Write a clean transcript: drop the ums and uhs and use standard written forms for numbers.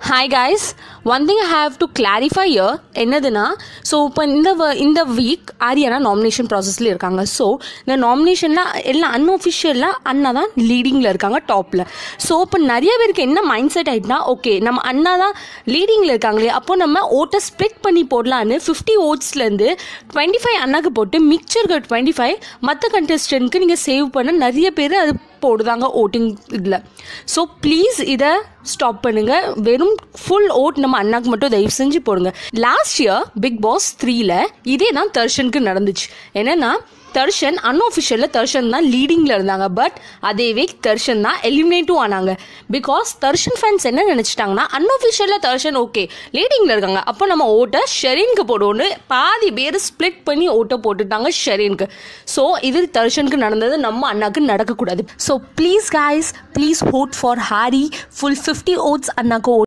Hi guys, one thing I have to clarify here என்னதுன்னா so இப்போ இந்த week Ariana nomination ப்ராசஸில் இருக்காங்க. ஸோ இந்த நாமினேஷன்லாம் எல்லாம் அன்ஒஃபிஷியலாக அண்ணா தான் லீடிங்கில் இருக்காங்க டாப்பில். ஸோ இப்போ நிறைய பேருக்கு என்ன மைண்ட் செட் ஆகிட்டுனா, ஓகே நம்ம அண்ணா தான் லீடிங்கில் இருக்காங்களே, அப்போ நம்ம ஓட்டை ஸ்ப்ளிட் பண்ணி போடலான்னு 50 ஓட்ஸ்லேருந்து 25 அண்ணாக்கு போட்டு மிக்சருக்கு 25 மற்ற கண்டெஸ்டன்ட்க்கு நீங்கள் சேவ் பண்ண நிறைய பேர் அது போடுதாங்க ஓட்டிங் இதில். ஸோ ப்ளீஸ் இதை ஸ்டாப் பண்ணுங்கள். வெறும் ஃபுல் ஓட் நம்ம அண்ணாக்கு மட்டும் தயவு செஞ்சு போடுங்க. லாஸ்ட் இயர் பிக் பாஸ் 3ல் இதே தான் தர்ஷனுக்கு நடந்துச்சு. என்னென்னா தர்ஷன் அன்ஒஃபிஷியலில் தர்ஷன் தான் லீடிங்கில் இருந்தாங்க. பட் அதே வீக் தர்ஷன் தான் எலிமினேட்டும் ஆனாங்க. பிகாஸ் தர்ஷன் ஃபேன்ஸ் என்ன நினச்சிட்டாங்கன்னா, அன்ஒஃபிஷியலில் தர்ஷன் ஓகே லீடிங்கில் இருக்காங்க, அப்போ நம்ம ஓட்டை ஷெரீனுக்கு போடுவோன்னு பாதி பேர் ஸ்ப்ளிட் பண்ணி ஓட்டை போட்டுட்டாங்க ஷெரீனுக்கு. ஸோ இது தர்ஷனுக்கு நடந்தது, நம்ம அண்ணாக்கு நடக்கக்கூடாது. So please guys, please vote for Hari. Full 50 votes அண்ணாக்கு